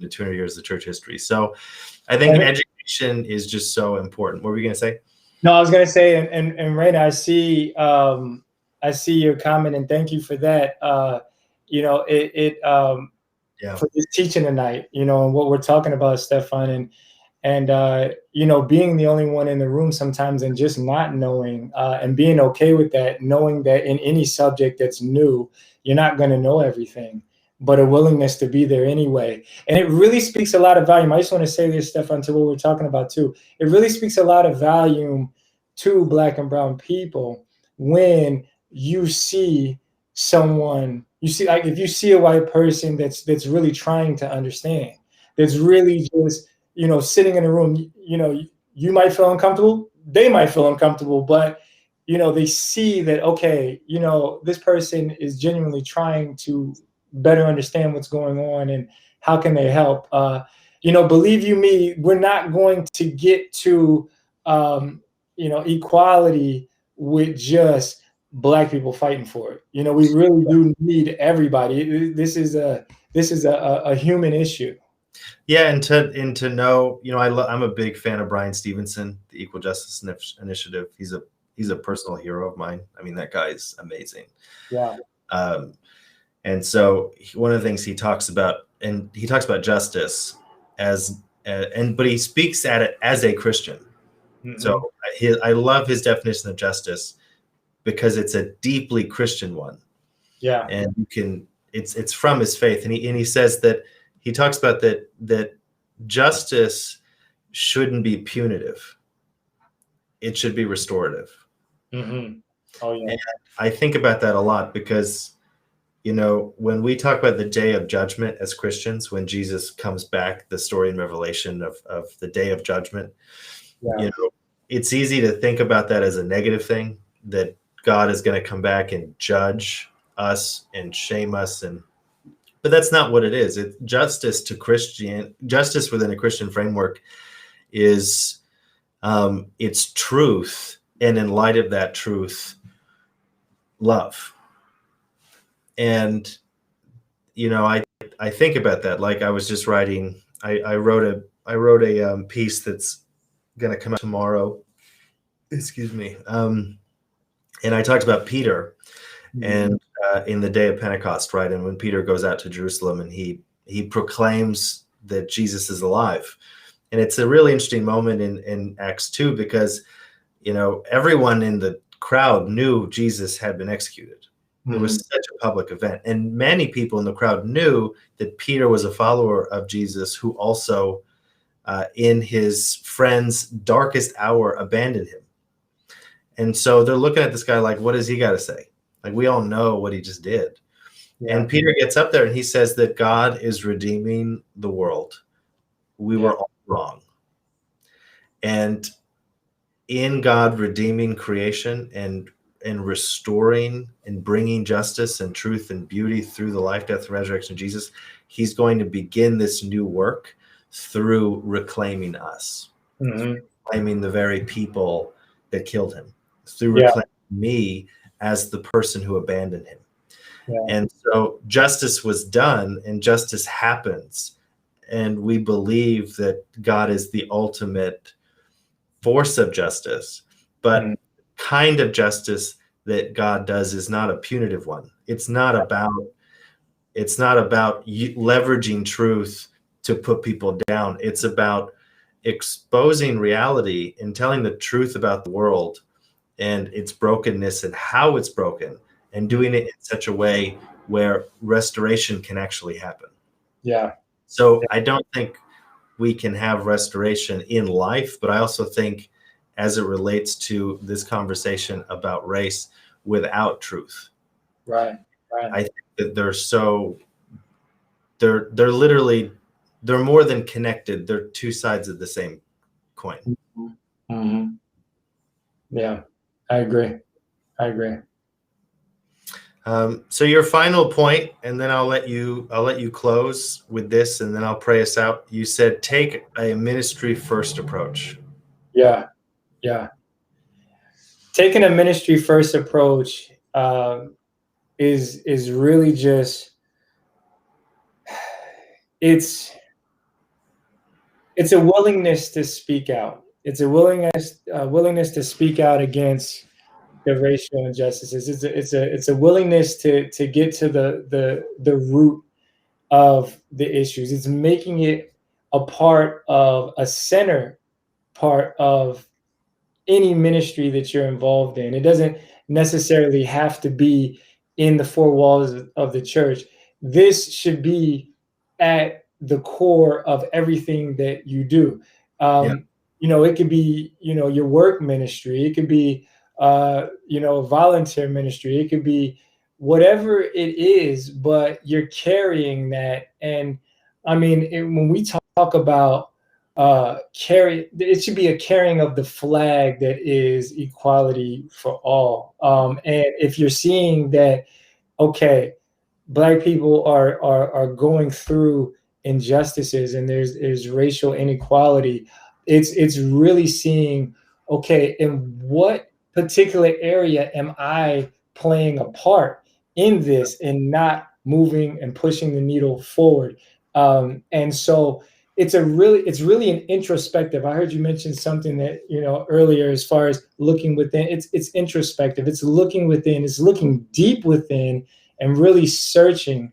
the 200 years of church history. So I think education is just so important. What were you going to say? No, I was going to say, and Raina, I see your comment, and thank you for that. You know, for this teaching tonight, you know, and what we're talking about, Stefan, and you know, being the only one in the room sometimes, and just not knowing, and being okay with that, knowing that in any subject that's new, you're not going to know everything, but a willingness to be there anyway. And it really speaks a lot of volume. I just want to say this, Stefan, to what we're talking about too. It really speaks a lot of volume to Black and brown people when you see someone, like if you see a white person that's really trying to understand, that's really just, you know, sitting in a room, you know, you might feel uncomfortable, they might feel uncomfortable, but you know, they see that, okay, you know, this person is genuinely trying to better understand what's going on and how can they help. You know, believe you me, we're not going to get to you know, equality with just Black people fighting for it. You know, we really do need everybody. This is a human issue. Yeah, and to know, you know, I'm a big fan of Brian Stevenson, the Equal Justice Initiative. He's a personal hero of mine. I mean, that guy is amazing. Yeah. And so one of the things he talks about justice but he speaks at it as a Christian. Mm-hmm. So I love his definition of justice, because it's a deeply Christian one. Yeah. And it's from his faith. And he says that, he talks about that justice shouldn't be punitive. It should be restorative. Mm-hmm. Oh yeah. And I think about that a lot, because, you know, when we talk about the day of judgment as Christians, when Jesus comes back, the story in Revelation of the day of judgment, you know, it's easy to think about that as a negative thing, that God is going to come back and judge us and shame us, but that's not what it is. Justice within a Christian framework is it's truth, and in light of that truth, love. And you know, I think about that. Like, I was just writing. I wrote a piece that's going to come out tomorrow. Excuse me. And I talked about Peter, and in the day of Pentecost, right? And when Peter goes out to Jerusalem and he proclaims that Jesus is alive. And it's a really interesting moment in Acts 2, because, you know, everyone in the crowd knew Jesus had been executed. It was such a public event. And many people in the crowd knew that Peter was a follower of Jesus, who also, in his friend's darkest hour, abandoned him. And so they're looking at this guy like, what does he got to say? Like, we all know what he just did. Yeah. And Peter gets up there and he says that God is redeeming the world. We were all wrong. And in God redeeming creation and restoring and bringing justice and truth and beauty through the life, death, and resurrection of Jesus, he's going to begin this new work through reclaiming us, through reclaiming the very people that killed him, through reclaiming me as the person who abandoned him. Yeah. And so justice was done, and justice happens. And we believe that God is the ultimate force of justice, but kind of justice that God does is not a punitive one. It's not about leveraging truth to put people down. It's about exposing reality and telling the truth about the world, and its brokenness and how it's broken, and doing it in such a way where restoration can actually happen. Yeah. So I don't think we can have restoration in life, but I also think as it relates to this conversation about race without truth. Right. I think that they're literally, they're more than connected. They're two sides of the same coin. Mm-hmm. Yeah, I agree. So your final point, and then I'll let you close with this, and then I'll pray us out. You said take a ministry first approach. Yeah. Taking a ministry first approach is really just it's a willingness to speak out. It's a willingness to speak out against the racial injustices. It's a willingness to get to the root of the issues. It's making it a part of a center part of any ministry that you're involved in. It doesn't necessarily have to be in the four walls of the church. This should be at the core of everything that you do. It could be, your work ministry. It could be, volunteer ministry. It could be whatever it is, but you're carrying that. And I mean, when we talk about it should be a carrying of the flag that is equality for all. And if you're seeing that, okay, Black people are going through injustices and there's racial inequality, it's really seeing, okay, in what particular area am I playing a part in this and not moving and pushing the needle forward. And so it's really an introspective. I heard you mention something that, earlier, as far as looking within. It's introspective. It's looking within. It's looking deep within and really searching,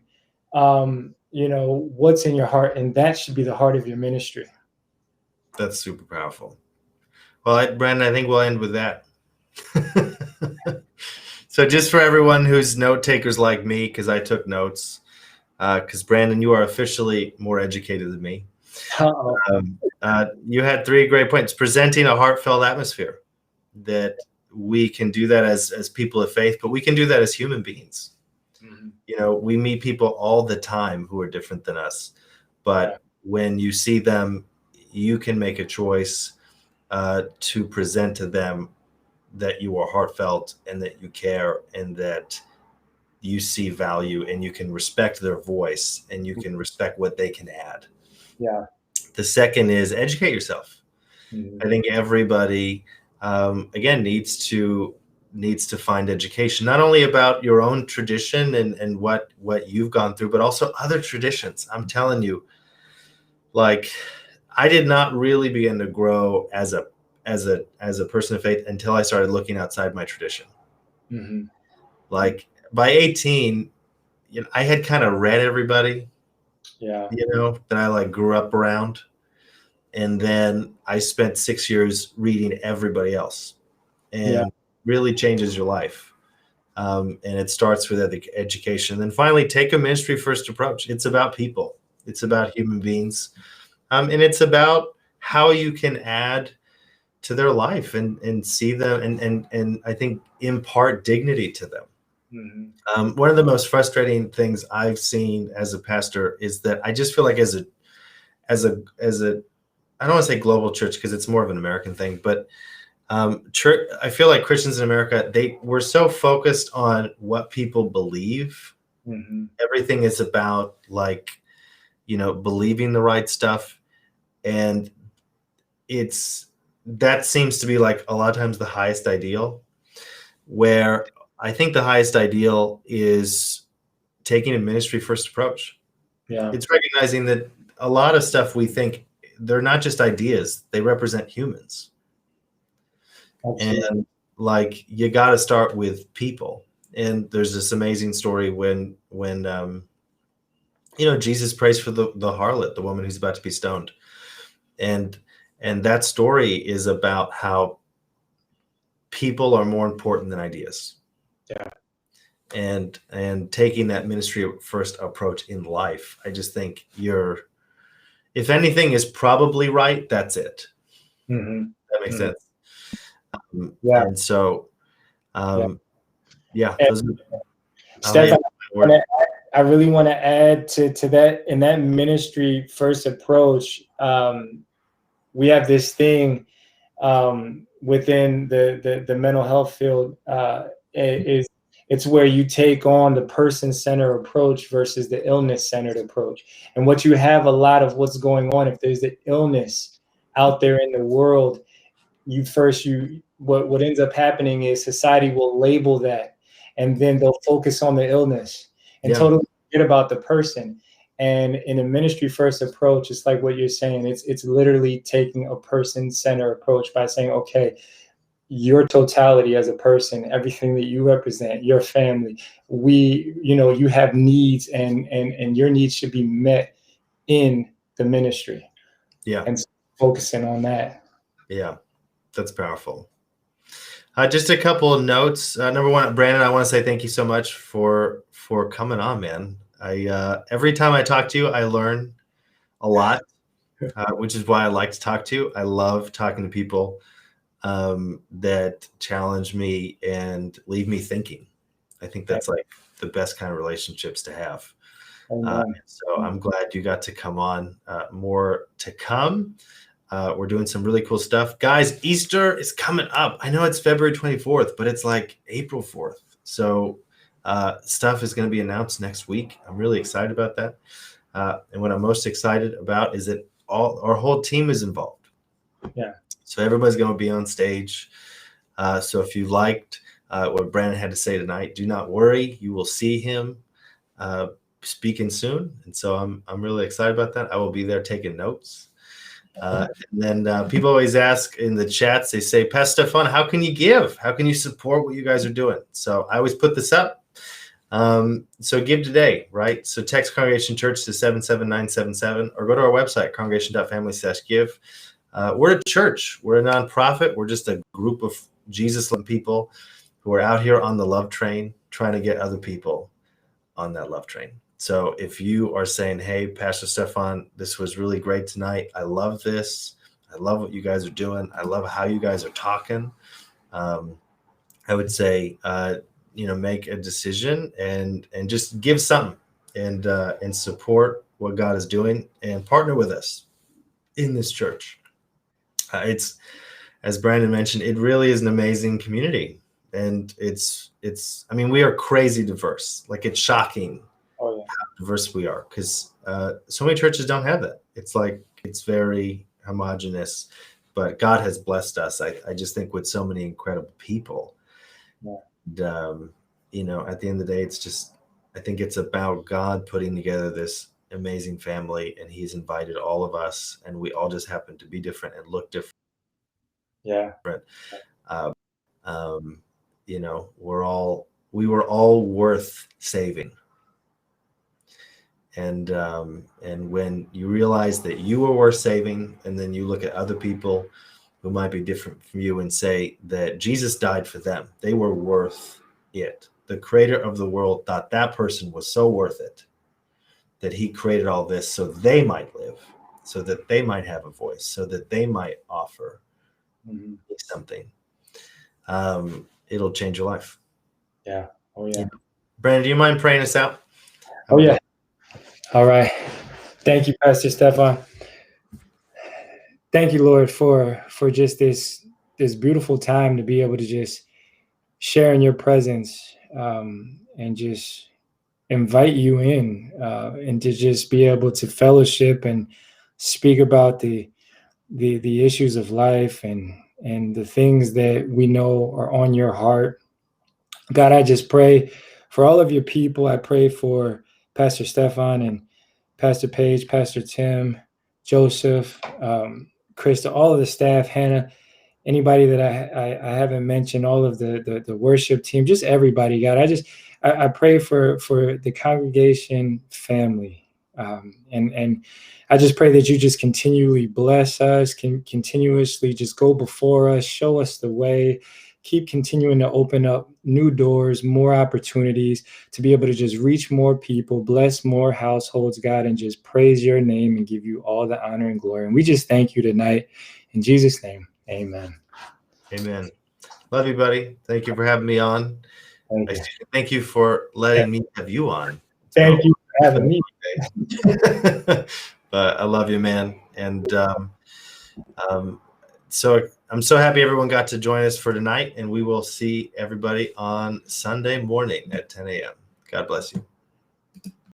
what's in your heart, and that should be the heart of your ministry. That's super powerful. Well, Brandon, I think we'll end with that. So just for everyone who's note takers like me, because I took notes, because Brandon, you are officially more educated than me. You had 3 great points. Presenting a heartfelt atmosphere, that we can do that as people of faith, but we can do that as human beings. Mm-hmm. We meet people all the time who are different than us, but when you see them, you can make a choice to present to them that you are heartfelt and that you care and that you see value and you can respect their voice and you can respect what they can add. Yeah. The second is educate yourself. Mm-hmm. I think everybody, again, needs to find education, not only about your own tradition and what you've gone through, but also other traditions. I'm telling you, like, I did not really begin to grow as a person of faith until I started looking outside my tradition. Mm-hmm. Like by 18, I had kind of read everybody, that I grew up around. And then I spent 6 years reading everybody else, and really changes your life. And it starts with education. And then finally, take a ministry first approach. It's about people. It's about human beings. And it's about how you can add to their life and see them and I think impart dignity to them. Mm-hmm. One of the most frustrating things I've seen as a pastor is that I just feel like as a I don't want to say global church because it's more of an American thing, but church, I feel like Christians in America, we're so focused on what people believe. Mm-hmm. Everything is about believing the right stuff. And that seems to be like a lot of times the highest ideal, where I think the highest ideal is taking a ministry first approach. Yeah. It's recognizing that a lot of stuff we think, they're not just ideas, they represent humans. Absolutely. And you got to start with people. And there's this amazing story when Jesus prays for the harlot, the woman who's about to be stoned. And that story is about how people are more important than ideas. Yeah. And taking that ministry first approach in life, I just think if anything is probably right, that's it. Mm-hmm. That makes sense. Yeah. And so, And those Stefan, I really want to add to that. In that ministry first approach, we have this thing within the mental health field. It's where you take on the person-centered approach versus the illness-centered approach. And what you have a lot of what's going on, if there's the illness out there in the world, what ends up happening is society will label that, and then they'll focus on the illness and totally forget about the person. And in a ministry first approach, it's like what you're saying. It's literally taking a person-centered approach by saying, okay, your totality as a person, everything that you represent, your family, you have needs, and your needs should be met in the ministry. Yeah. And so focusing on that. Yeah, that's powerful. Just a couple of notes. Number one, Brandon, I want to say thank you so much for coming on, man. Every time I talk to you, I learn a lot, which is why I like to talk to you. I love talking to people that challenge me and leave me thinking. I think that's like the best kind of relationships to have. So I'm glad you got to come on. More to come. We're doing some really cool stuff. Guys, Easter is coming up. I know it's February 24th, but it's like April 4th. So stuff is going to be announced next week. I'm really excited about that. And what I'm most excited about is that our whole team is involved. Yeah. So everybody's going to be on stage. So if you liked what Brandon had to say tonight, do not worry. You will see him speaking soon. And so I'm really excited about that. I will be there taking notes. And then people always ask in the chats, they say, Pastor Stefan, how can you give? How can you support what you guys are doing? So I always put this up. So give today, right? So text Congregation Church to 77977 or go to our website, Congregation.Family/give. We're a church. We're a nonprofit. We're just a group of Jesus-loving people who are out here on the love train, trying to get other people on that love train. So if you are saying, hey, Pastor Stefan, this was really great tonight. I love this. I love what you guys are doing. I love how you guys are talking. I would say, make a decision and just give something and support what God is doing and partner with us in this church. It's, as Brandon mentioned, it really is an amazing community. And we are crazy diverse. Like, it's shocking how diverse we are, because so many churches don't have that. It's very homogenous, but God has blessed us. I just think with so many incredible people. Yeah. And, at the end of the day, I think it's about God putting together this amazing family, and He's invited all of us, and we all just happen to be different and look different. Yeah. We were all worth saving. And when you realize that you were worth saving, and then you look at other people who might be different from you and say that Jesus died for them, they were worth it. The creator of the world thought that person was so worth it that He created all this so they might live, so that they might have a voice, so that they might offer something. It'll change your life. Yeah. Oh, yeah. Brandon, do you mind praying us out? Oh, yeah. All right. Thank you, Pastor Stefan. Thank you, Lord, for just this beautiful time to be able to just share in your presence, and just invite you in, and to just be able to fellowship and speak about the issues of life and the things that we know are on your heart. God, I just pray for all of your people. I pray for Pastor Stefan and Pastor Paige, Pastor Tim, Joseph, Krista, all of the staff, Hannah, anybody that I haven't mentioned, all of the worship team, just everybody, God. I pray for the congregation family. And I just pray that you just continually bless us, continuously just go before us, show us the way, keep continuing to open up new doors, more opportunities to be able to just reach more people, bless more households, God, and just praise your name and give you all the honor and glory. And we just thank you tonight. In Jesus' name, amen. Amen. Love you, buddy. Thank you for having me on. Thank you for letting me have you on. Thank you for having me. But I love you, man. And so I'm so happy everyone got to join us for tonight, and we will see everybody on Sunday morning at 10 a.m. God bless you.